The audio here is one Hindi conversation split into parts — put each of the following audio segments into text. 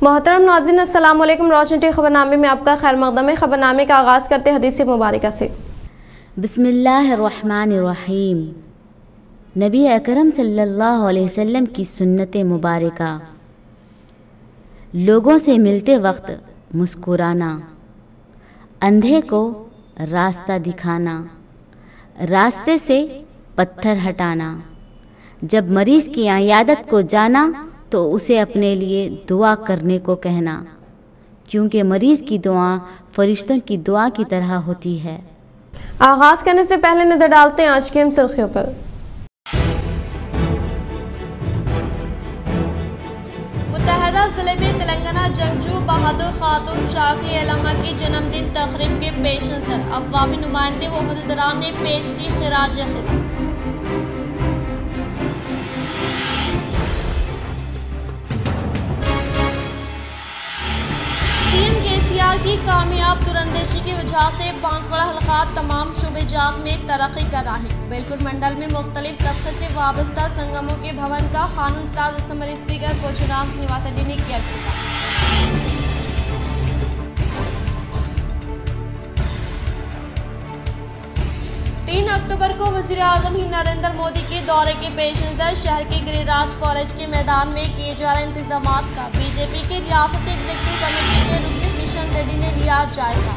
मोहतरम नाज़रीन, अस्सलाम वालेकुम। रोशनी टी खबरनामे में आपका खैर मक़दम है। खबरनामे का आगाज़ करते हदीस मुबारक से। बिस्मिल्लाहिर्रहमानिर्रहीम। नबी अकरम सल्लल्लाहु अलैहि वसल्लम की सुन्नत मुबारका। लोगों से मिलते वक्त मुस्कुराना, अंधे को रास्ता दिखाना, रास्ते से पत्थर हटाना, जब मरीज़ की इयादत को जाना तो उसे अपने लिए दुआ करने को कहना, क्योंकि मरीज़ की दुआ फरिश्तों की दुआ की तरह होती है। आगाज़ करने से पहले नज़र डालते हैं आज की हम सुर्खियों पर। मुत्तहदा ज़िले में तेलंगाना जंगजू बहादुर खातून शाकरी अल्लामा की जन्मदिन तकरीब के पेश नज़र अवामी नुमाइंदे व अहदेदारान ने पेश की खिराज खिताब। केसीआर की कामयाब दूरंदेशी की वजह से बांसवाड़ा हलकात तमाम शोबेजात में तरक्की कर रहा है। बिलकुल मंडल में मुख्तलिफ तबके से वाबस्ता संगमों के भवन का कानून साज असम्बली स्पीकर पोचुराम श्रीनिवास रेड्डी ने किया। 3 अक्टूबर को वज़ीर आज़म नरेंद्र मोदी के दौरे के पेश नज़र शहर के गिरिराज कॉलेज के मैदान में किए जा रहे इंतजामात का बीजेपी के रियासती एग्जीक्यूटिव कमेटी के रुकन किशन रेड्डी ने लिया जायजा।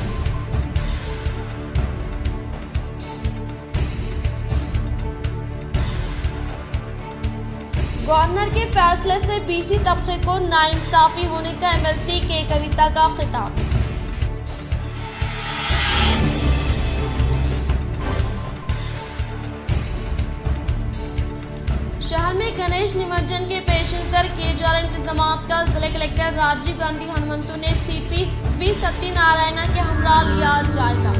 गवर्नर के फैसले से बीसी तबके को नाइंसाफी होने का एमएलसी के कविता का खिताब। शहर में गणेश निमज्जन के पेश नज़र किए जा रहे इंतजामात का जिला कलेक्टर राजीव गांधी हनुमंतु ने सीपी वी सत्यनारायण के हमरा लिया जायजा।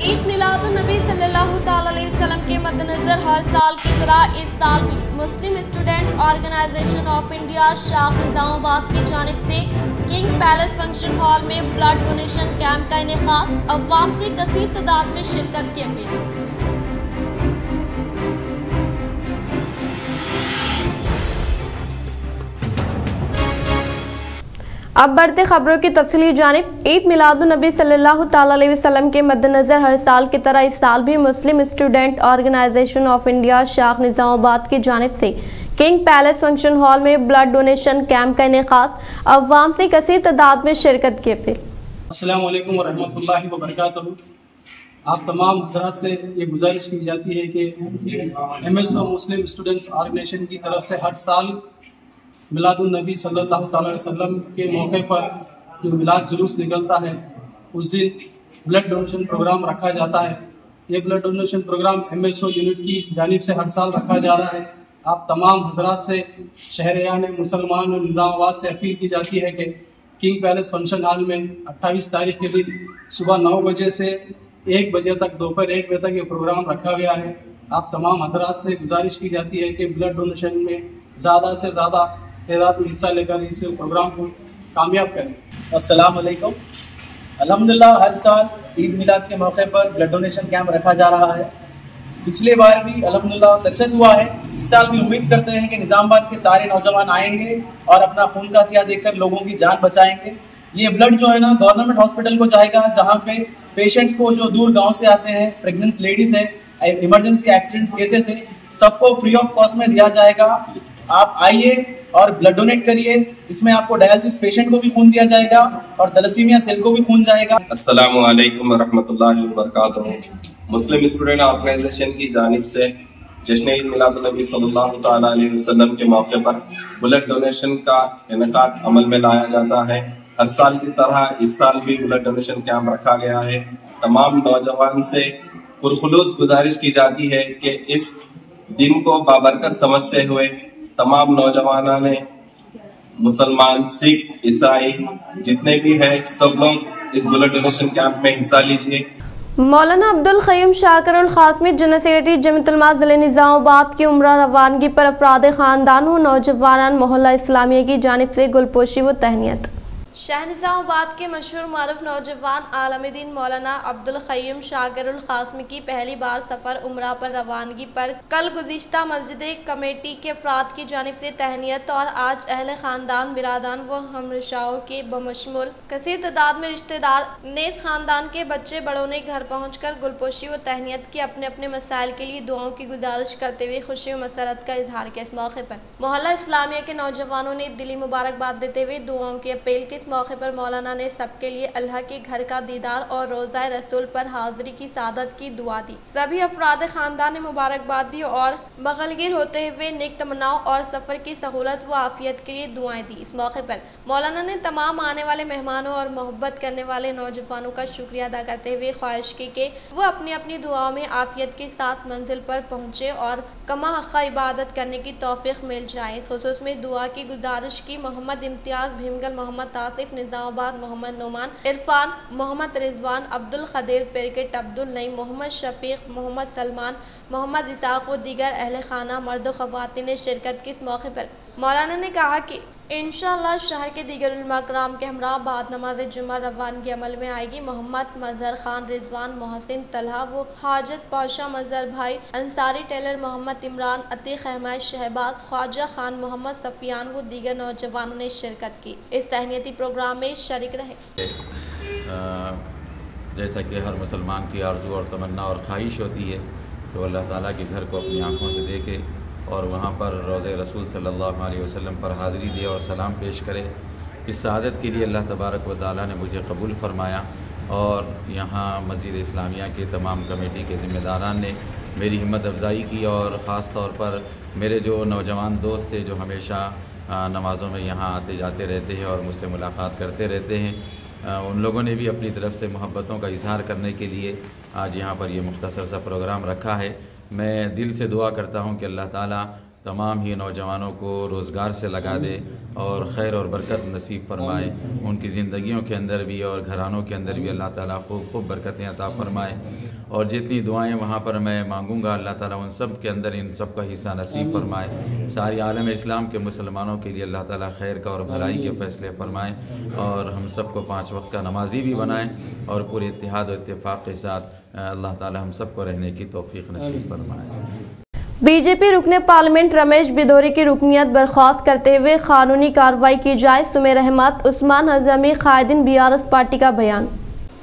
ईद मिलादुन्नबी सल्लल्लाहु अलैहि वसल्लम के मद्देनजर हर साल की तरह इस साल भी मुस्लिम स्टूडेंट ऑर्गेनाइजेशन ऑफ इंडिया शाख निजामाबाद की जानिब से किंग पैलेस फंक्शन हॉल में ब्लड डोनेशन कैंप का इनेकाद, अवाम से कसीर तादाद में शिरकत की अपील। अब बढ़ते खबरों की तफसीली जानिब। ईद मिलादुन्नबी सल्लल्लाहु अलैहि वसल्लम के मद्देनजर हर साल की तरह इस साल भी मुस्लिम स्टूडेंट ऑर्गेनाइजेशन ऑफ इंडिया शाख निजामाबाद की जानिब से किंग पैलेस फंक्शन हॉल में ब्लड डोनेशन कैंप का इनेकाद, अवाम से कसीर तादाद में शिरकत की अपील। अस्सलाम वालेकुम व रहमतुल्लाहि व बरकातहू। आप तमाम हज़रात से ये गुजारिश की जाती है कि एमएसओ मुस्लिम स्टूडेंट्स ऑर्गेनाइजेशन की तरफ से हर साल मिलादुन्नबी सल्लल्लाहु अलैहि वसल्लम के मौके पर जो मिलाद जुलूस निकलता है उस दिन ब्लड डोनेशन प्रोग्राम रखा जाता है। ये blood donation programme MSO unit की जानिब से हर साल रखा जा रहा है। आप तमाम हज़रात से शहरियान मुसलमान और निज़ामाबाद से अपील की जाती है कि किंग पैलेस फंक्शन हॉल में 28 तारीख के दिन सुबह 9 बजे से 1 बजे तक, दोपहर 1 बजे तक ये प्रोग्राम रखा गया है। आप तमाम हज़रात से गुजारिश की जाती है कि ब्लड डोनेशन में ज़्यादा से ज़्यादा तादाद में हिस्सा लेकर इस प्रोग्राम को कामयाब करें। अस्सलाम वालेकुम। अल्हम्दुलिल्लाह हर साल ईद मिलाद के मौके पर ब्लड डोनेशन कैंप रखा जा रहा है। पिछले बार भी अल्हम्दुलिल्लाह सक्सेस हुआ है। इस साल भी उम्मीद करते हैं कि निज़ामाबाद के सारे नौजवान आएंगे और अपना खून का दिया देकर लोगों की जान बचाएंगे। ये ब्लड जो है ना गवर्नमेंट हॉस्पिटल को जाएगा, जहाँ पे पेशेंट्स को जो दूर गाँव से आते हैं, प्रेगनेंट लेडीज़ हैं, इमरजेंसी एक्सीडेंट केसेस है, सबको फ्री ऑफ कॉस्ट में दिया जाएगा। आप आइए और ब्लड डोनेट करिए। इसमें आपको डायलिसिस पेशेंट को भी खून दिया जाएगा और थैलेसीमिया सेल को भी खून जाएगा। अस्सलामु अलैकुम वरहमतुल्लाहि वबरकातुहू। मुस्लिम स्टूडेंट ऑर्गेनाइजेशन की जानिब से जश्न ईद मिलादुन्नबी सल्लल्लाहु अलैहि वसल्लम के मौके पर ब्लड डोनेशन का इनेकाद अमल में लाया जाता है। हर साल की तरह इस साल भी ब्लड डोनेशन कैंप रखा गया है। तमाम नौजवान से पुरखुलूस गुजारिश की जाती है कि इस दिन को बाबरकत समझते हुए तमाम नौजवानों ने, मुसलमान, सिख, ईसाई जितने भी हैं, सब लोग इस ब्लड डोनेशन कैंप में हिस्सा लीजिए। मौलाना अब्दुल क़य्यूम शाकिर ख़ासमी जनरल सेक्रेटरी जमीयत उलमा ज़िले निज़ामाबाद की उम्रा रवानगी पर अफराद ख़ानदान व नौजवान मोहल्ला इस्लामिया की जानिब से गुलपोशी व तहनीत। शहनिजामाबाद के मशहूर मारूफ नौजवान आलमदीन मौलाना अब्दुल क़य्यूम शाकिरुल क़ासिमी की पहली बार सफ़र उम्रा पर रवानगी पर कल गुज़िश्ता मस्जिद कमेटी के अफराद की जानिब से तहनीत और आज अहले ख़ानदान बिरादान व हमरशाओं के बमशमूल कसीर तादाद में रिश्तेदार नेस ख़ानदान के बच्चे बड़ों ने घर पहुँच कर गुलपोशी व तहनीत की अपने अपने मसाइल के लिए दुआओं की गुजारिश करते हुए खुशी व मसरत का इजहार किया। इस मौके पर मोहल्ला इस्लामिया के नौजवानों ने दिली मुबारकबाद देते हुए दुआओं की अपील की। इस मौके पर मौलाना ने सबके लिए अल्लाह के घर का दीदार और रोज़ा रसूल पर हाजिरी की सादत की दुआ दी। सभी अफराद खानदान ने मुबारकबाद दी और बगलगिर होते हुए नेक तमन्नाओं और सफ़र की सहूलत व आफियत के लिए दुआएं दी। इस मौके पर मौलाना ने तमाम आने वाले मेहमानों और मोहब्बत करने वाले नौजवानों का शुक्रिया अदा करते हुए ख्वाहिश की कि वो अपनी अपनी दुआओं में आफियत के साथ मंजिल पर पहुँचे और कमा हक़्क़ा इबादत करने की तौफीक मिल जाए। इस खुसूस में दुआ की गुजारिश की मोहम्मद इम्तियाज़ भीमगल, मोहम्मद आसिफ निज़ामाबाद, मोहम्मद नोमान, इरफान, मोहम्मद रिजवान, अब्दुल खदीर पिरकिट, अब्दुल नईम, मोहम्मद शफीक, मोहम्मद सलमान, मोहम्मद इसाक व दीगर अहले खाना मर्द व ख़वातीन ने शिरकत की। इस मौके पर मौलाना ने कहा कि इंशाअल्लाह शहर के दीगर उलमा कराम के हमरा बाद नमाज जुमा रवानगी अमल में आएगी। मोहम्मद मजहर खान, रिजवान, मोहसिन, तलहा व हाजत पाशा, मजहर भाई अंसारी, टेलर मोहम्मद इमरान, अतीक अहमद, शहबाज, ख्वाजा खान, मोहम्मद सफियान व दीगर नौजवानों ने शिरकत की। इस तहनीती प्रोग्राम में शरीक रहे। जैसा कि हर मुसलमान की आरज़ू और तमन्ना और ख्वाहिश होती है तो अल्लाह ताला के घर को अपनी आँखों से देखे और वहाँ पर रोज़े रसूल सल्लल्लाहु अलैहि वसल्लम पर हाज़िरी दे और सलाम पेश करे। इस सआदत के लिए अल्लाह तबारक व तआला ने मुझे कबूल फरमाया और यहाँ मस्जिद इस्लामिया के तमाम कमेटी के ज़िम्मेदारान ने मेरी हिम्मत अफजाई की और ख़ास तौर पर मेरे जो नौजवान दोस्त थे जो हमेशा नमाज़ों में यहाँ आते जाते रहते हैं और मुझसे मुलाकात करते रहते हैं, उन लोगों ने भी अपनी तरफ से मोहब्बतों का इजहार करने के लिए आज यहाँ पर ये मुख्तसर सा प्रोग्राम रखा है। मैं दिल से दुआ करता हूँ कि अल्लाह ताला तमाम ही नौजवानों को रोज़गार से लगा दे और खैर और बरकत नसीब फरमाए, उनकी ज़िंदगियों के अंदर भी और घरानों के अंदर भी अल्लाह ताला खूब बरकतें अता फरमाए। और जितनी दुआएं वहाँ पर मैं मांगूंगा अल्लाह ताला उन सब के अंदर इन सब का हिस्सा नसीब फरमाए। सारी आलम इस्लाम के मुसलमानों के लिए अल्लाह ताला खैर का और भलाई के फ़ैसले फरमाए और हम सब को 5 वक्त का नमाजी भी बनाए और पूरे इत्तेहाद और इत्तेफाक के साथ अल्लाह ताला हम सब को रहने की तौफीक नसीब फरमाए। बीजेपी रुकने पार्लियामेंट रमेश बिधोरी की रुकनियत बर्खास्त करते हुए कानूनी कार्रवाई की जाए। सुमेर अहमद उस्मान हज़मी कायदीन बीआरएस पार्टी का बयान।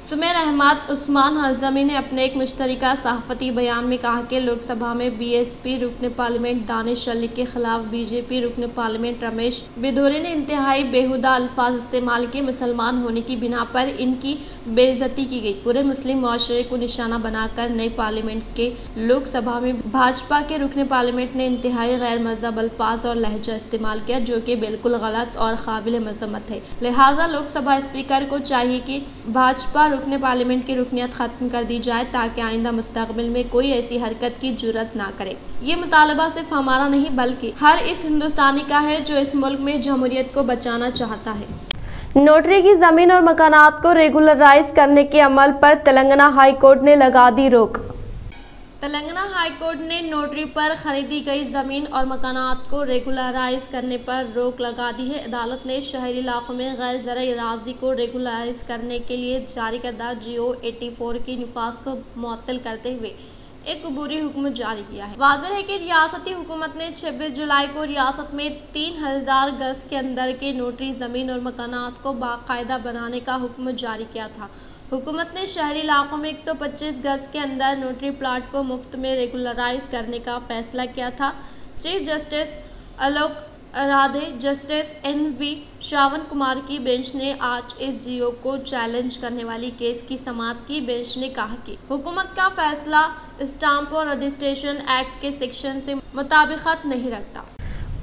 सुमेर अहमद उस्मान हज़मी ने अपने एक मुश्तरका सहाफ़ती बयान में कहा कि लोकसभा में बीएसपी रुकने पार्लियामेंट दानिश अली के खिलाफ बीजेपी रुकने पार्लियामेंट रमेश बिधोरी ने इंतहाई बेहुदा अल्फाज इस्तेमाल किए। मुसलमान होने की बिना पर इनकी बेइज्जती की गई। पूरे मुस्लिम माशरे को निशाना बनाकर नई पार्लियामेंट के लोकसभा में भाजपा के रुकने पार्लियामेंट ने इंतहाई गैर मज़हब अल्फाज और लहजा इस्तेमाल किया जो कि बिल्कुल गलत और काबिल मज़म्मत है। लिहाजा लोकसभा स्पीकर को चाहिए कि भाजपा रुकने पार्लियामेंट की रुकनियत खत्म कर दी जाए ताकि आइंदा मुस्तकबिल में कोई ऐसी हरकत की जुर्रत ना करे। ये मुतालबा सिर्फ हमारा नहीं बल्कि हर इस हिंदुस्तानी का है जो इस मुल्क में जमहूरियत को बचाना चाहता है। नोटरी की जमीन और मकानात को रेगुलराइज करने के अमल पर तेलंगाना हाई कोर्ट ने लगा दी रोक। तेलंगाना हाई कोर्ट ने नोटरी पर खरीदी गई जमीन और मकानात को रेगुलराइज करने पर रोक लगा दी है। अदालत ने शहरी इलाकों में गैर ज़रई अराज़ी को रेगुलराइज करने के लिए जारी करदा GO 84 की निफाज को मुअत्तल करते हुए एक अबूरी हुक्म जारी किया है। वाज़ेह है कि रियासती हुकूमत ने 26 जुलाई को रियासत में 3000 गज के अंदर के नोटरी ज़मीन और मकानात को बाकायदा बनाने का हुक्म जारी किया था। हुकूमत ने शहरी इलाकों में 125 गज के अंदर नोटरी प्लाट को मुफ्त में रेगुलराइज करने का फैसला किया था। चीफ जस्टिस आलोक राधे, जस्टिस NV श्रावण कुमार की बेंच ने आज इस GO को चैलेंज करने वाली केस की समाअत की। बेंच ने कहा कि हुकूमत का फैसला स्टाम्प और रजिस्ट्रेशन एक्ट के सेक्शन से मुताबिकत नहीं रखता।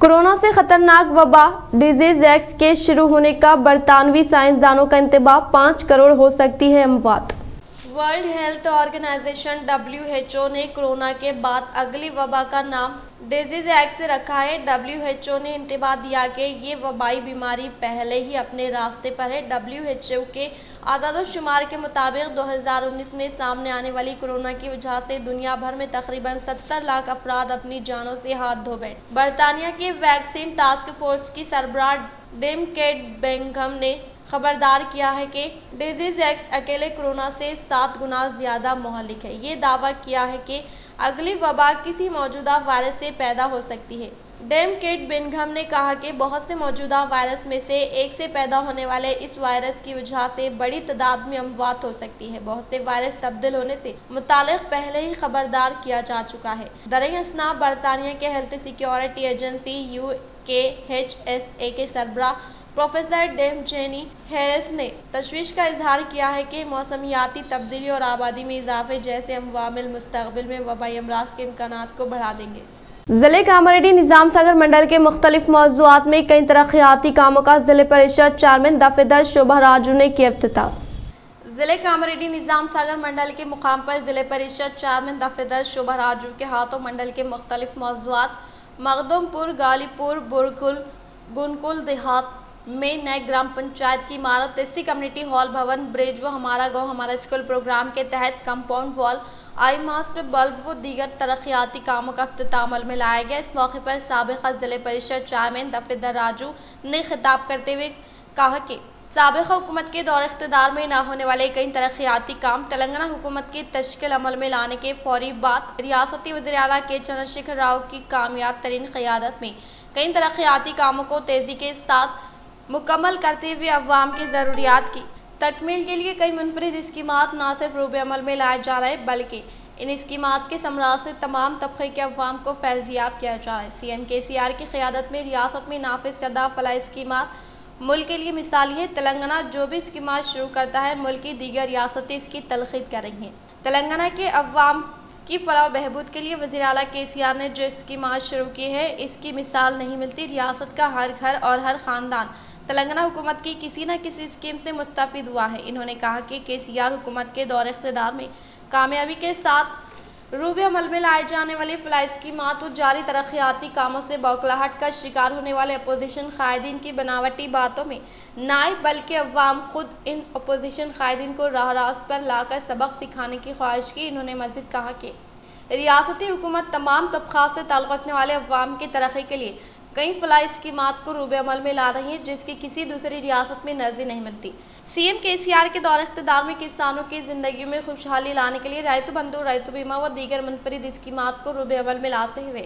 कोरोना से खतरनाक वबा डिजीज एक्ट के शुरू होने का बरतानवी साइंसदानों का इंतबाह 5 करोड़ हो सकती है अमवात। वर्ल्ड हेल्थ ऑर्गेनाइजेशन WHO ने कोरोना के बाद अगली वबा का नाम डिजीज एक्ट से रखा है। WHO ने इंतबाह दिया कि ये वबाई बीमारी पहले ही अपने रास्ते पर है। WHO के आदाद-ओ-शुमार के मुताबिक 2019 में सामने आने वाली कोरोना की वजह से दुनिया भर में तकरीबन 70 लाख अफराद अपनी जानों से हाथ धो बैठे। बरतानिया के वैक्सीन टास्क फोर्स की सरबराह डेम केट बेंघम ने खबरदार किया है कि डिजीज एक्स अकेले कोरोना से 7 गुना ज़्यादा मुहल्लिक है। ये दावा किया है कि अगली वबा किसी मौजूदा वायरस से पैदा हो सकती है। डेम किट बिनघम ने कहा कि बहुत से मौजूदा वायरस में से एक से पैदा होने वाले इस वायरस की वजह से बड़ी तादाद में अमवात हो सकती है। बहुत से वायरस तब्दील होने से मुतालिक पहले ही खबरदार किया जा चुका है। दरअसल बरतानिया के हेल्थ सिक्योरिटी एजेंसी UKHSA के सरबराह प्रोफेसर डेम जेनी हैरिस ने तशवीश का इजहार किया है कि मौसमियाती तब्दीली और आबादी में इजाफे जैसे अवामिल मुस्तकबिल में वबाई अमराज के इम्कानात को बढ़ा देंगे। जिले कामारेड्डी निजाम सागर मंडल के मुख्तलिफ मौज़ूआत में कई तरक्याती कामों का जिले परिषद चेयरमैन दफेदार शोभा राजू ने किया इफ्तिताह। जिले कामारेड्डी निजाम सागर मंडल के मुकाम पर जिले परिषद चेयरमैन दफेदार शोभा राजू के हाथों मंडल के मुख्तलिफ मौज़ूआत मखदुमपुर, गालीपुर, बुरकुल, गुनकुल देहात में नए ग्राम पंचायत की इमारत, देसी कम्युनिटी हॉल भवन, ब्रिज व हमारा गाँव हमारा स्कूल प्रोग्राम के तहत कंपाउंड वॉल, आई मास्ट बल्ब व दीगर तरक्याती कामों का इफ्तिताह अमल में लाया गया। इस मौके पर साबिक़ा जिले परिषद चेयरमैन दफेदार राजू ने खिताब करते हुए कहा कि साबिक़ा हुकूमत के दौर इख्तिदार में न होने वाले कई तरक्याती काम तेलंगाना हुकूमत की तश्कील अमल में लाने के फौरी बाद रियासती वज़ीर आला के चंद्रशेखर राव की कामयाब तरीन क़यादत में कई तरक्याती कामों को तेज़ी के साथ मुकम्मल करते हुए अवाम की ज़रूरियात की तकमील के लिए कई मुनफरिद स्कीमात न सिर्फ रूबे अमल में लाए जा रहे हैं बल्कि इन स्कीमात के समरात से तमाम तबके के अवाम को फैज़याब किया जा रहा है। CM KCR की क़यादत में रियासत में नाफिज करदा फलाह स्कीमात मुल्क के लिए मिसाली है। तेलंगाना जो भी स्कीमात शुरू करता है मुल्क की दीगर रियासतें इसकी तलखीद कर रही हैं। तेलंगाना के अवाम की फलाह बहबूद के लिए वज़ीर आला KCR ने जो स्कीमात शुरू की है इसकी मिसाल नहीं मिलती। रियासत का हर घर और हर ख़ानदान तेलंगाना हुकूमत की किसी न किसी स्कीम से मुस्तफ़ीद हुआ है। इन्होंने कहा कि KCR हुकूमत के दौर इख्तिदार में कामयाबी के साथ रूबे अमल में लाए जाने वाली फलाह स्कीमात और जारी तरक्याती कामों से बौखलाहट का शिकार होने वाले अपोजिशन कायदीन की बनावटी बातों में नाई बल्कि अवाम खुद इन अपोजिशन कायदीन को राह रास्त पर लाकर सबक सिखाने की ख्वाहिश की। इन्होंने मज़ीद कहा कि रियासती हुकूमत तमाम तबक़ात से ताल्लुक़ रखने वाले अवाम की तरक्की के लिए कई फलाह स्कीमात को रूबे अमल में ला रही है जिसकी किसी दूसरी रियासत में नज़ीर नहीं मिलती। CM KCR के दौर इख्तिदार में किसानों की ज़िंदगी में खुशहाली लाने के लिए रैतु बंधु, रैतु बीमा व दीगर मुनफरिद स्कीमात को रूबे अमल में लाते हुए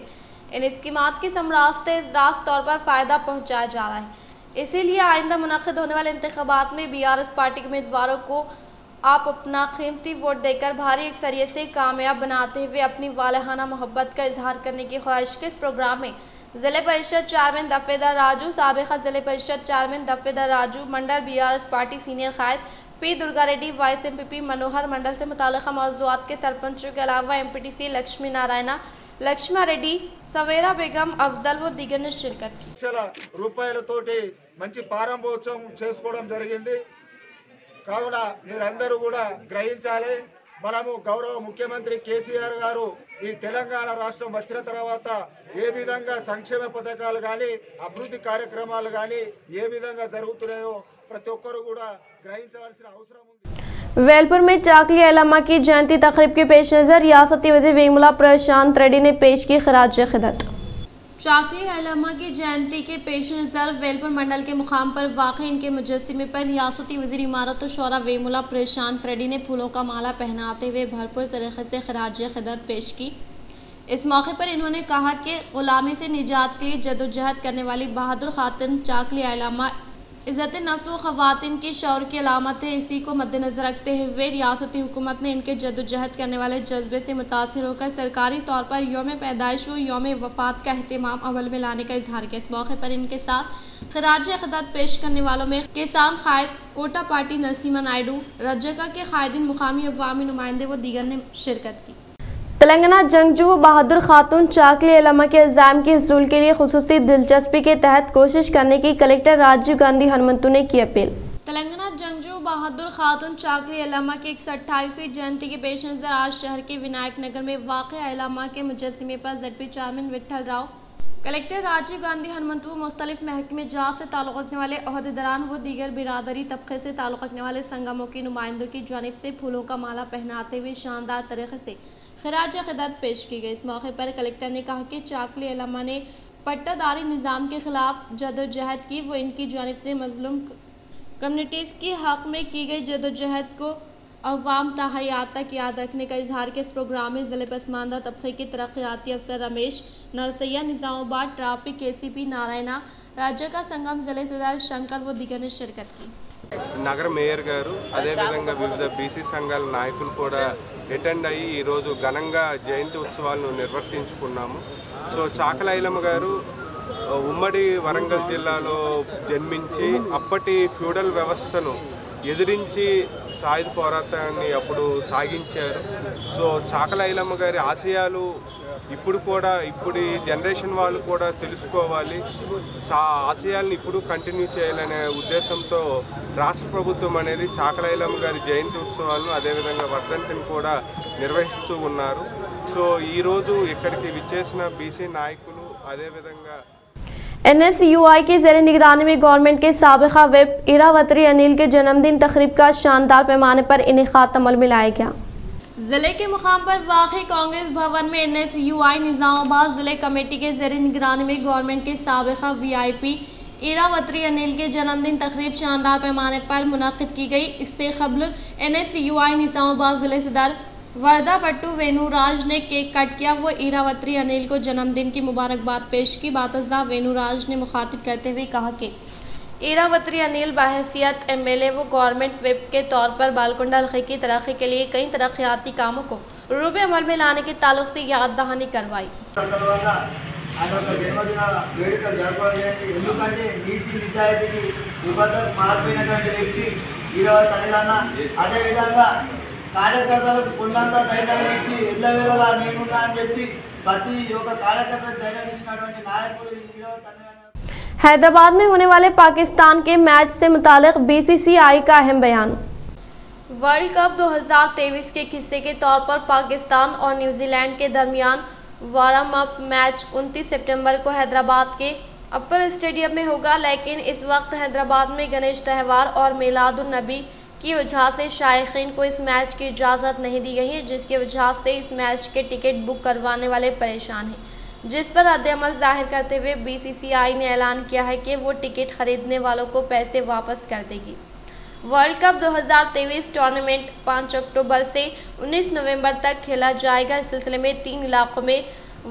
इन स्कीमात की समरात से रास्त तौर पर फ़ायदा पहुँचाया जा रहा है। इसीलिए आइंदा मुनक़िद होने वाले इंतख़ाबात में BRS पार्टी के उम्मीदवारों को आप अपना कीमती वोट देकर भारी अक्सरियत से कामयाब बनाते हुए अपनी वालहाना मोहब्बत का इजहार करने की ख्वाहिश के इस प्रोग्राम में जिले परिषद चेयरमैन दफेदार राजू, साबिक़ा जिले परिषद चेयरमैन दफेदार राजू, मंडल BRS पार्टी सीनियर कायद P Durga Reddy, vice MPP मनोहर, मंडल से मुताल्लिक़ा मौज़ूआत के सरपंचों के अलावा MPTC लक्ष्मी नारायणा, लक्ष्मा रेड्डी, सवेरा बेगम, अफजल व दीगर ने शिरकत की। రూపాయలతోటి మంచి ప్రారంభోత్సవం చేసుకోవడం జరిగింది కావున మీరందరూ కూడా గ్రహించాలి మనము గౌరవ ముఖ్యమంత్రి కేసీఆర్ గారు ఈ తెలంగాణ రాష్ట్రం వచ్చిన తర్వాత ఏ విధంగా సంక్షేమ పథకాలు గాని అభివృద్ధి కార్యక్రమాలు గాని ఏ విధంగా జరుగుతున్నాయో ప్రతి ఒక్కరు కూడా గ్రహించవలసిన అవసరం ఉంది। वेलपुर में चाकली अल्लामा की जयंती तकरीब के पेश नज़र रियासती वज़ीर वेमुला प्रशांत रेड्डी ने पेश की खराज खिदमत। चाकली अल्लामा की जयंती के पेश नज़र वेलपुर मंडल के मुकाम पर वाक़ इनके मुजस्सिमे पर रियासती वज़ीर इमारत और शौरा वेमुला प्रशांत रेड्डी ने फूलों का माला पहनाते हुए भरपूर तरीके से खराज खिदमत पेश की। इस मौके पर इन्होंने कहा कि ग़ुलामी से निजात के लिए जदोजहद करने वाली बहादुर खातून चाकली अल्लामा इज़्ज़त नफ्स व ख़वातीन की शौर की अलामत है। इसी को मद्देनज़र रखते हुए रियासती हुकूमत ने इनके जदोजहद करने वाले जज्बे से मुतासिर होकर सरकारी तौर पर यौम पैदाइश व यौम वफ़ात का अहतमाम अमल में लाने का इजहार किया। इस मौके पर इनके साथ खराज खिदमत पेश करने वालों में किसान कायद कोटा पार्टी नसीमा नायडू, रज्जका के कायदीन, मुकामी अवामी नुमाइंदे व दीगर ने शिरकत की। तेलंगाना जंगजू बहादुर खातून चाकली अल्लामा के इल्ज़ाम के हसूल के लिए खुसूसी दिलचस्पी के तहत कोशिश करने की कलेक्टर राजीव गांधी हनुमंतु ने की अपील। तेलंगाना जंगजू बहादुर खातून चाकली अल्लामा की 128वीं जयंती के पेश नज़र आज शहर के विनायक नगर में वाक़ अल्लामा के मुजस्सिमे पर ZP chairman Vithal Rao, collector Rajiv Gandhi Hanumanthu, मुख्तलिफ महकमे जात से ताल्लुक़ रखने वाले अहदेदारान व दीगर बिरादरी तबके से ताल्लुक़ रखने वाले संगमों की नुमाइंदों की जानिब से फूलों का माला पहनाते हुए शानदार तरीके से खराज खिदमत पेश की गई। इस मौके पर कलेक्टर ने कहा कि चाकली अल्लामा ने पट्टादारी निज़ाम के खिलाफ जदोजहद की, वो इनकी जानिब से मजलूम कम्युनिटीज़ के हक़ में की गई जदोजहद को अवाम ता हयात तक याद रखने का इजहार के इस प्रोग्राम में ज़िले पसमानदा तबक़े के तरक्याती अफसर रमेश नरसैया, निज़ामाबाद ट्रैफिक ACP नारायणा, राज्य का संगम ज़िले सदर शंकर व दीगर ने शिरकत की। నగర మేయర్ గారు అదేవిధంగా వివిధ బీసీ సంఘాల నాయకులు కూడా అటెండ్ అయ్యి ఈరోజు ఘనంగా జయంతి ఉత్సవాలను నిర్వర్తించుకున్నాము. సో చాకల ఐలమ్మ గారు ఉమ్మడి వరంగల్ జిల్లాలో జన్మించి అప్పటి ఫ్యూడల్ వ్యవస్థను ఎదిరించి సాయుధ పోరాటాన్ని అప్పుడు సాగించారు. సో చాకల ఐలమ్మ గారి ఆశయాలు ఇప్పుడు జనరేషన్ వాళ్ళు కూడా తెలుసుకోవాలి, ఆశయాలను ఇప్పుడు కంటిన్యూ చేయాలనే ఉద్దేశంతో రాష్ట్ర ప్రభుత్వం అనేది చాకల ఐలమ్మ గారి జయంతి ఉత్సవాలను అదేవిధంగా వర్ధంతిని కూడా నిర్వహిస్తూ ఉన్నారు. సో ఈరోజు ఇక్కడికి విచ్చేసిన బీసీ నాయకులు అదేవిధంగా NSUI की ज़ेर निगरानी में गवर्नमेंट के साबिक़ा विप इरावती अनिल के जन्मदिन तकरीब का शानदार पैमाने पर इनेकाद अमल में लाया गया। ज़िले के मुकाम पर वाक़ई कांग्रेस भवन में NSUI निज़ामाबाद ज़िले कमेटी के ज़ेर निगरानी में गवर्नमेंट के साबिक़ा VIP इरावती अनिल के जन्मदिन तकरीब शानदार पैमाने पर मुनक़िद की गई। इससे क़ब्ल NSUI निज़ामाबाद ज़िले सदर वर्दा पट्टू वेणुराज ने केक कट किया। वो इरावती अनिल को जन्मदिन की मुबारकबाद पेश की। बातज़ा वेणुराज ने मुखातिब करते हुए कहा कि इरावती अनिल बहैसियत MLA वो गवर्नमेंट विप के तौर पर बालकुंडा हल्के की तरक्की के लिए कई तरक्याती कामों को रूबे अमल में लाने के ताल्लुक से याद दहानी करवाई। కార్యకర్తలకు కొండంత ధైర్యాన్ని ఇచ్చి ఎల్లవేళలా నేనున్నా అని చెప్పి ప్రతి ఒక్క కార్యకర్తకు ధైర్యం ఇచ్చినటువంటి నాయకుడు हैदराबाद में होने वाले पाकिस्तान के मैच से मुतालिक BCCI का अहम बयान। वर्ल्ड कप 2023 के हिस्से के तौर पर पाकिस्तान और न्यूजीलैंड के दरमियान वार्म अप मैच 29 सितंबर को हैदराबाद के अपर स्टेडियम में होगा, लेकिन इस वक्त हैदराबाद में गणेश त्यौहार और मिलादुन नबी की वजह से शायकीन को इस मैच की इजाज़त नहीं दी गई है, जिसकी वजह से इस मैच के टिकट बुक करवाने वाले परेशान हैं, जिस पर रद्द-ए-अमल जाहिर करते हुए BCCI ने ऐलान किया है कि वो टिकट खरीदने वालों को पैसे वापस कर देगी। वर्ल्ड कप 2023 टूर्नामेंट 5 अक्टूबर से 19 नवंबर तक खेला जाएगा। इस सिलसिले में 3 इलाकों में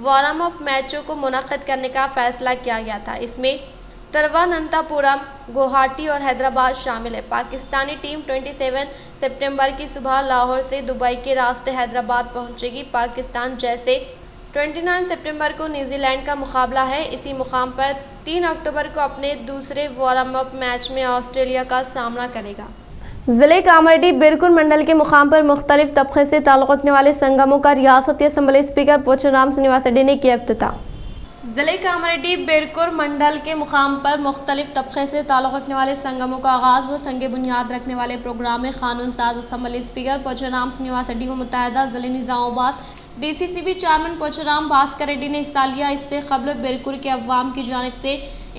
वार्म अप मैचों को मुनक़्क़िद करने का फैसला किया गया था। इसमें तिरुवनंतपुरम, गुवाहाटी और हैदराबाद शामिल है। पाकिस्तानी टीम 27 सितंबर की सुबह लाहौर से दुबई के रास्ते हैदराबाद पहुंचेगी। पाकिस्तान जैसे 29 सितंबर को न्यूजीलैंड का मुकाबला है। इसी मुकाम पर 3 अक्टूबर को अपने दूसरे वार्म अप मैच में ऑस्ट्रेलिया का सामना करेगा। ज़िले कामारेड्डी बिरकुर मंडल के मुकाम पर मुख्तलिफ तबके से ताल्लुक़ रखने वाले संगमों का रियासती असम्बली स्पीकर पोचराम श्रीनिवास रेड्डी ने किया इफ्तिताह। ज़िले कामारेड्डी बिरकुर मंडल के मुकाम पर मुख्तलिफ तबके से ताल्लुक़ रखने वाले संगमों का आगाज़ व संग बुनियाद रखने वाले प्रोग्राम में कानून साज असम्बली स्पीकर पोचराम श्रीनिवास रेड्डी व मुत्तहदा ज़िले निज़ामाबाद DCCB चेयरमैन पोचराम भास्कर रेड्डी ने हिस्सा लिया। इससे क़ब्ल बिरकुर के अवाम की जानिब से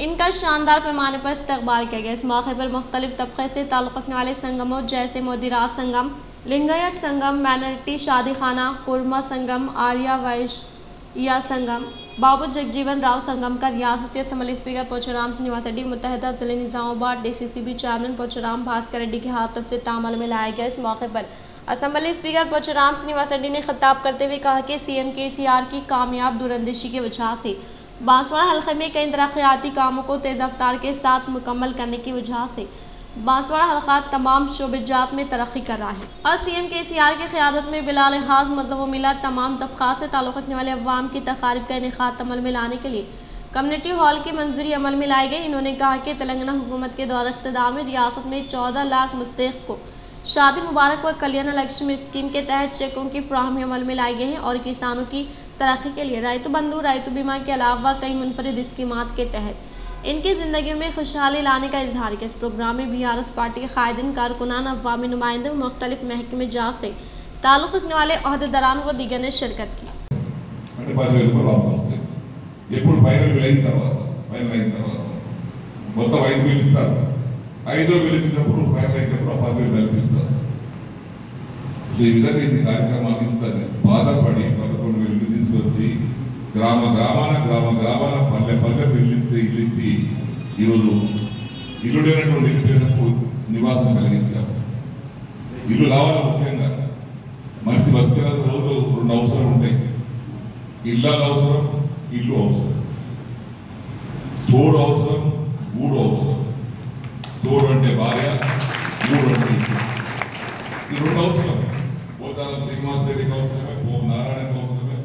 इनका शानदार पैमाने पर इस्तकबाल किया गया। इस मौके पर मुख्तलिफ तबके से ताल्लुक़ रखने वाले संगमों जैसे मोदीराज संगम, लिंगायत संगम, माइनॉरिटी शादी खाना, कुरमा संगम, आर्या वैश्य संगम, बाबू जगजीवन राव संगम का रियासती असम्बली स्पीकर पोचराम श्रीनिवास रेड्डी मुत्तहदा ज़िले निज़ामाबाद DCCB चेयरमैन पोचराम भास्कर रेड्डी के हाथों से तामल में लाया गया। इस मौके पर असम्बली स्पीकर पोचराम श्रीनिवास रेड्डी ने खिताब करते हुए कहा कि CM KCR की कामयाब दूरंदेशी की वजह से बांसवाड़ा हल्के में कई तरक्याती कामों को तेज़ रफ्तार के साथ मुकम्मल करने की वजह से बांसवाड़ा हल्का तमाम शोबेजात में तरक्की कर रहा है और CM KCR की क़यादत में बिला लिहाज मज़हब व मिलत तमाम तबक़ात से ताल्लुक़ रखने वाले अवाम की तक़ारीब का इनेक़ाद अमल में लाने के लिए कम्युनिटी हॉल की मंजूरी अमल में लाई गई। इन्होंने कहा कि तेलंगाना हुकूमत के दौर इक़्तिदार में रियासत में 14 लाख मुस्तहिक़ को शादी मुबारक व कल्याण लक्ष्मी स्कीम के तहत चेकों की फ्राहमी अमल में लाई गई है और किसानों की तरक्की के लिए रायतु बंधु रायतु बीमा के अलावा कई मुनफरिद स्कीमात के तहत इनकी ज़िंदगी में खुशहाली लाने का इजहार किया। इस प्रोग्राम में BRS पार्टी के कायदीन, कारकुनान, अवामी नुमाइंदे व मुख्तलिफ महकमे जात से ताल्लुक़ रखने वाले अहदेदारान व दीगर ने शिरकत की। ఈ విధంగా ఈ కార్యక్రమాన్ని ఇంత బాధపడి 11,000 తీసుకొచ్చి గ్రామాన పల్లె ఇల్లించి ఈరోజు ఇల్లు లేనటువంటి పేదలకు నివాసం కలిగించాము. ఇల్లు కావాలి, ముఖ్యంగా మనిషి బతికిన రోజు రెండు అవసరాలు ఉంటాయి. ఇల్లాలు అవసరం, ఇల్లు అవసరం, తోడు అవసరం, గూడు అవసరం. తోడు అంటే భార్య, గూడు అంటే ఇల్లు. ఈ రెండు అవసరం. పోతారం శ్రీనివాస్ రెడ్డికి అవసరమే, నారాయణకి అవసరమే,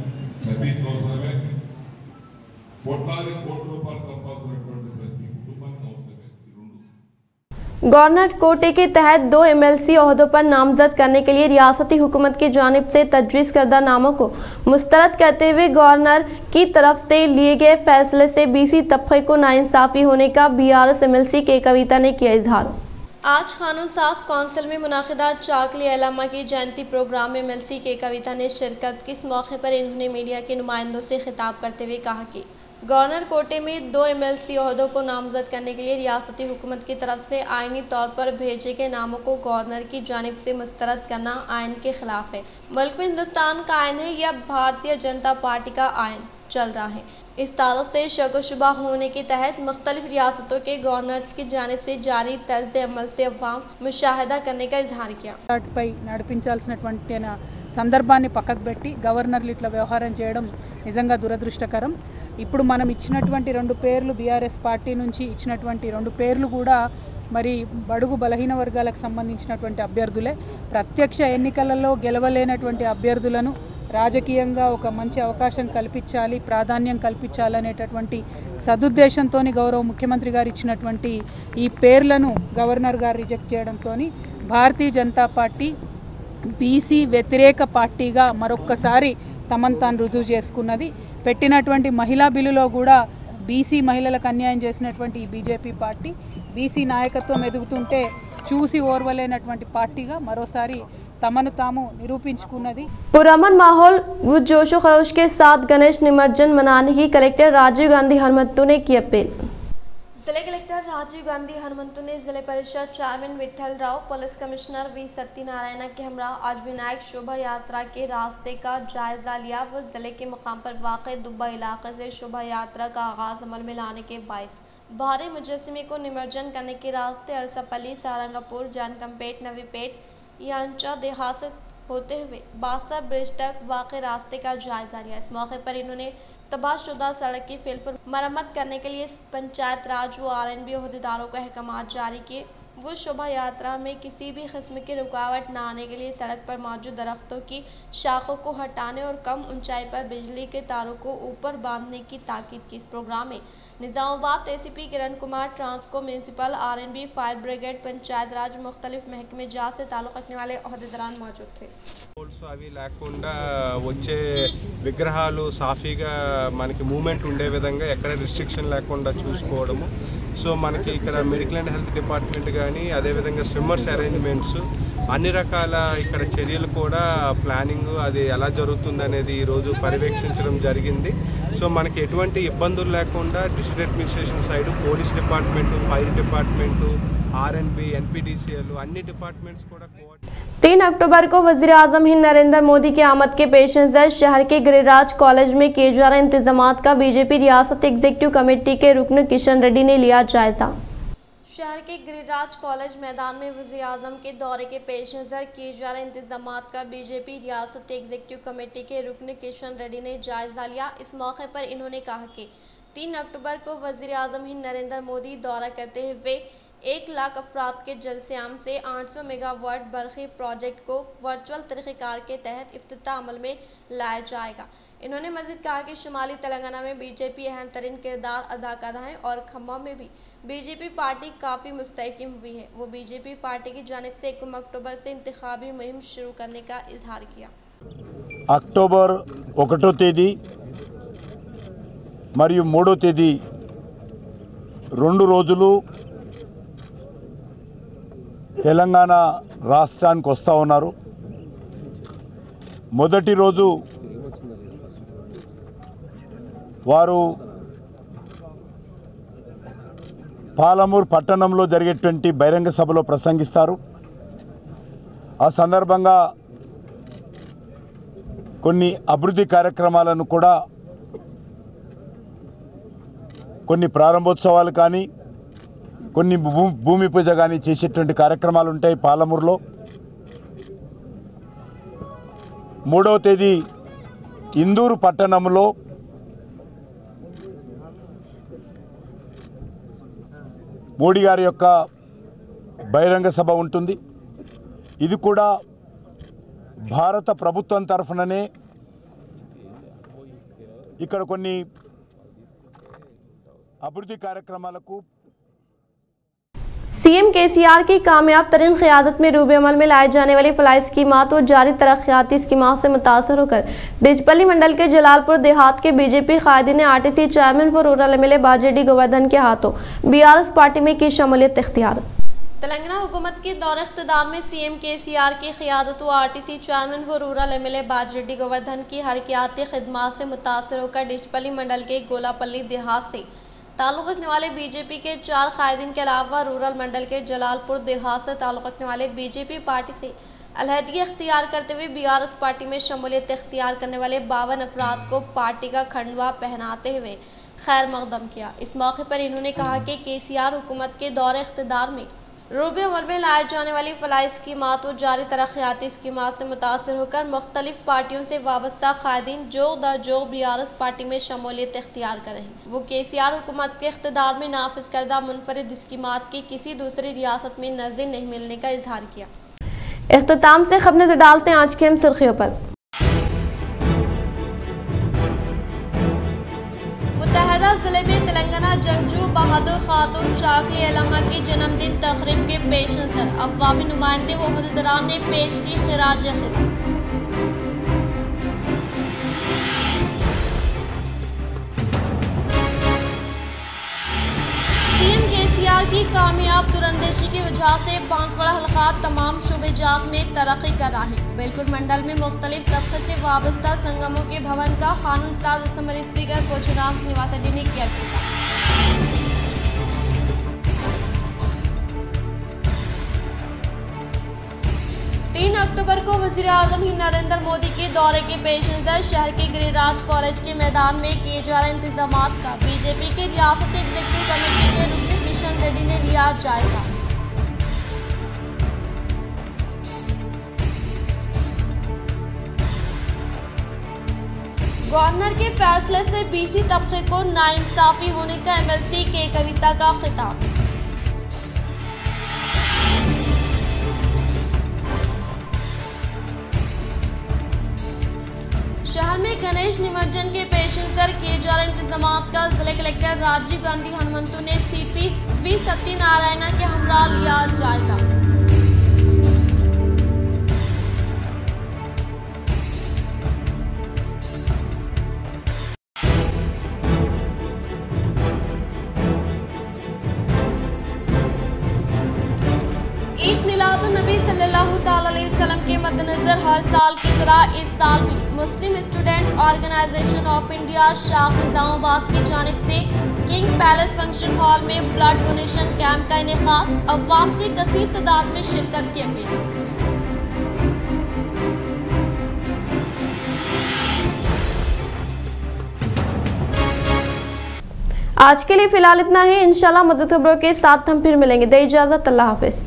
సతీష్కి అవసరమే. కోట్లాది కోట్ల రూపాయలు సంపాదించినటువంటి ప్రతి కుటుంబానికి అవసరమే ఈ రెండు. गवर्नर कोटे के तहत 2 MLC ओहदों पर नामजद करने के लिए रियासती हुकूमत की जानिब से तजवीज़ करदा नामों को मुस्तरद करते हुए गवर्नर की तरफ से लिए गए फैसले से BC तबके को नाइंसाफ़ी होने का BRS MLC के कविता ने किया इजहार। आज कानून साज कौंसिल में मुनाकिदा चाकली अलामा की जयंती प्रोग्राम में MLC के कविता ने शिरकत की। इस मौके पर इन्होंने मीडिया के नुमाइंदों से खिताब करते हुए कहा कि गवर्नर कोटे में 2 MLC ओहदों को नामजद करने के लिए रियासती हुकूमत की तरफ से आइनी तौर पर भेजे गए नामों को गवर्नर की जानिब से मुस्तरद करना आइन के खिलाफ है। मुल्क में हिंदुस्तान का आइन है या भारतीय जनता पार्टी का आइन चल रहा है। इस ताल्लुक से शक व शुबा होने के तहत मुख्तलिफ रियासतों के गवर्नर्स की जानिब से जारी तर्ज अमल से अवाम मुशाहिदा करने का इजहार किया। నడిపించాల్సినటువంటి సందర్భాన్ని పక్కకు పెట్టి గవర్నర్లు ఇట్లా వ్యవహారం చేయడం నిజంగా దురదృష్టకరం. ఇప్పుడు మనం ఇచ్చినటువంటి 2 పేర్లు బీఆర్ఎస్ పార్టీ నుంచి ఇచ్చినటువంటి 2 పేర్లు కూడా మరి బడుగు బలహీన వర్గాలకు సంబంధించినటువంటి అభ్యర్థులే. ప్రత్యక్ష ఎన్నికలలో గెలవలేనటువంటి అభ్యర్థులను రాజకీయంగా ఒక మంచి అవకాశం కల్పించాలి, ప్రాధాన్యం కల్పించాలనేటటువంటి సదుద్దేశంతో గౌరవ ముఖ్యమంత్రి గారు ఇచ్చినటువంటి ఈ పేర్లను గవర్నర్ గారు రిజెక్ట్ చేయడంతో భారతీయ జనతా పార్టీ బీసీ వ్యతిరేక పార్టీగా మరొక్కసారి తమను తాను రుజువు చేసుకున్నది. పెట్టినటువంటి మహిళా బిల్లులో కూడా బీసీ మహిళలకు అన్యాయం చేసినటువంటి ఈ బీజేపీ పార్టీ బీసీ నాయకత్వం ఎదుగుతుంటే చూసి ఓర్వలేనటువంటి పార్టీగా మరోసారి तमनु तामु निरूपिंచుకున్నది। पुरअमन माहौल व जोशो खरोश के साथ गणेश निमज्जन मनाने की कलेक्टर राजीव गांधी हनुमंतु ने की अपील। जिले कलेक्टर राजीव गांधी हनुमंतु ने जिले परिषद chairman Vithal Rao, police commissioner V Satyanarayana के हमरा आज विनायक शोभा यात्रा के रास्ते का जायजा लिया। वो जिले के मुकाम पर वाक़ दुब्बा इलाके से शोभा यात्रा का आगाज अमल में लाने के बायस भारी मुजस्समे को निमज्जन करने के रास्ते अरसापल्ली, सारंगपुर, जानकमपेट, नवीपेट, यांचा देहात होते हुए बासा ब्रिज तक वाक़ रास्ते का जायजा लिया। इस मौके पर इन्होंने तबाहशुदा सड़क की फिलफुल मरम्मत करने के लिए पंचायत राज व RNB अहदेदारों को अहकामात जारी किए। वो शोभा यात्रा में किसी भी किस्म की रुकावट न आने के लिए सड़क पर मौजूद दरख्तों की शाखों को हटाने और कम ऊंचाई पर बिजली के तारों को ऊपर बांधने की ताकीद की। इस प्रोग्राम में निजामाबाद तहसीपी Kiran Kumar, Transco, municipal, RNB, fire brigade, panchayat Raj, मुख्तलिफ महकमे जात से ताल्लुक़ रखने वाले अहदेदारान मौजूद थे। అవి లేకుండా వచ్చే విగ్రహాలు సాఫీగా మనకి మూమెంట్ ఉండే విధంగా ఎక్కడ రిస్ట్రిక్షన్ లేకుండా చూసుకోవడము. సో మనకి ఇక్కడ మెడికల్ అండ్ హెల్త్ డిపార్ట్మెంట్ కానీ అదేవిధంగా స్విమ్మర్స్ అరేంజ్మెంట్స్ అన్ని రకాల ఇక్కడ చర్యలు కూడా ప్లానింగ్ అది ఎలా జరుగుతుంది అనేది ఈరోజు పర్యవేక్షించడం జరిగింది. సో మనకి ఎటువంటి ఇబ్బందులు లేకుండా district administration side police department, fire department, RNB, NPDCL अन्य डिपार्टमेंट्स को 3 अक्टूबर को वज़ीर आज़म हिंद नरेंद्र मोदी की आमद के पेश नज़र शहर के गिरिराज कॉलेज में किए जा रहे इंतजामात का बीजेपी रियासत एग्जीक्यूटिव कमेटी के रुकन किशन रेड्डी ने लिया जायजा। शहर के गिरिराज कॉलेज मैदान में वज़ीर आज़म के दौरे के पेश नज़र किए जा रहे इंतजामात का बीजेपी रियासत एग्जीक्यूटिव कमेटी के रुकन किशन रेड्डी ने जायजा लिया। इस मौके पर इन्होंने कहा कि 3 अक्टूबर को वज़ीर आज़म हिंद नरेंद्र मोदी दौरा करते हुए 1 लाख अफराद के जलसेआम से 800 मेगावाट बरक़ी प्रोजेक्ट को वर्चुअल तरीक़ेकार के तहत इफ्तिताह अमल में लाया जाएगा। इन्होंने मज़ीद कहा कि शुमाली तेलंगाना में बीजेपी अहम तरीन किरदार अदा कर रहा है और खम्मा में भी बीजेपी पार्टी काफ़ी मुस्तहकम हुई है। वो बीजेपी पार्टी की जानिब से 1 अक्टूबर से इंतखाबी मुहिम शुरू करने का इजहार किया। अक्टोबर 1వ తేదీ మరియు 3వ తేదీ 2 రోజులు తెలంగాణ రాష్ట్రానికి వస్తూ ఉన్నారు। మొదటి రోజు వారు పాలమూరు పట్టణంలో జరిగేటువంటి బహిరంగ సభలో ప్రసంగిస్తారు। ఆ సందర్భంగా కొన్ని అభివృద్ధి కార్యక్రమాలను కూడా కొన్ని ప్రారంభోత్సవాలు కానీ కొన్ని భూమి పూజ కానీ చేసేటువంటి కార్యక్రమాలు ఉంటాయి పాలమూరులో. 3వ తేదీ ఇందూరు పట్టణంలో మోడీ గారి యొక్క బహిరంగ సభ ఉంటుంది. ఇది కూడా భారత ప్రభుత్వం తరఫుననే ఇక్కడ కొన్ని అభివృద్ధి కార్యక్రమాలకు सीएम केसीआर की कामयाब तरीन क़यादत में रूबे अमल में लाए जाने वाली फलाई स्कीमात व जारी तरक्याती स्कीमात से मुतासर होकर डिचपल्ली मंडल के जलालपुर देहात के बीजेपी कायदीन ने आरटीसी चेयरमैन व रूरल एमएलए बाजेडी गोवर्धन के हाथों बीआरएस पार्टी में की शमूलियत इख्तियार। तेलंगाना हुकूमत के दौर इख्तिदार में सीएम केसीआर की क़यादत व आरटीसी चेयरमैन व रूरल एमएलए बाजेडी गोवर्धन की हरकियाती खिदमात से मुतासर होकर डिचपल्ली मंडल के गोलापल्ली देहात से ताल्लुक़ रखने वाले बीजेपी के 4 कायदीन के अलावा रूरल मंडल के जलालपुर देहात से ताल्लुक़ रखने वाले बीजेपी पार्टी से अलहदगी इख्तियार करते हुए बीआरएस पार्टी में शमूलियत इख्तियार करने वाले 52 अफराद को पार्टी का खंडवा पहनाते हुए खैर मकदम किया। इस मौके पर इन्होंने कहा कि केसीआर हुकूमत के दौर इख्तिदार में रूबे अमल में लाए जाने वाली फलाई स्कीमात व जारी तरक्याती स्कीमात से मुतासर होकर मुख्तलिफ पार्टियों से वाबस्ता कायदीन जोग द जोग बीआरएस पार्टी में शमूलियत इख्तियार करें। वो केसीआर हुकूमत के इख्तिदार में नाफिज करदा मुनफरिद स्कीमात की किसी दूसरी रियासत में नज़ीर नहीं मिलने का इजहार किया। इख्तिताम से खबर नजर डालते हैं आज की हम सुर्खियों पर। मुत्तहदा जिले में तेलंगाना जंगजू बहादुर खातून शाखी एलमा की जन्मदिन तकरीब के पेश नजर अवामी नुमाइंदे व हुद्देदारान ने पेश की खिराज खिदमत। सीएम केसीआर की कामयाब दूरंदेशी की वजह से बांसवाड़ा हलकात तमाम शोबेजात में तरक्की कर रहा है। बिल्कुल मंडल में मुख्तलिफ तबके से वाबस्ता संगमों के भवन का कानून साज असम्बली स्पीकर पोचुराम श्रीनिवास रेड्डी ने किया। 3 अक्टूबर को वज़ीर आज़म ही नरेंद्र मोदी के दौरे के पेश नज़र शहर के गिरिराज कॉलेज के मैदान में किए जा रहे इंतजामात का बीजेपी के रियासती एग्जीक्यूटिव कमेटी के रुकन किशन रेड्डी ने लिया जायजा। गवर्नर के फैसले से बीसी तबके को नाइंसाफी होने का एमएलसी के कविता का खिताब। शहर में गणेश निमज्जन के पेश नजर किए जा रहे इंतजामात का जिले कलेक्टर राजीव गांधी हनुमंतु ने सीपी वी सत्यनारायण के हमरा लिया जायजा। ईद मिलादुन्नबी सल्लल्लाहु तआला अलैहि वसल्लम के मद्देनजर हर साल की तरह इस साल भी मुस्लिम स्टूडेंट ऑर्गेनाइजेशन ऑफ इंडिया शाख निजामाबाद की जानिब से किंग पैलेस फंक्शन हॉल में ब्लड डोनेशन कैंप का इनेकाद, अवाम से कसीर तादाद में शिरकत की अपील। आज के लिए फिलहाल इतना ही। इंशाल्लाह मज़ीद खबरों के साथ हम फिर मिलेंगे। दे इजाज़त, अल्लाह हाफिज़।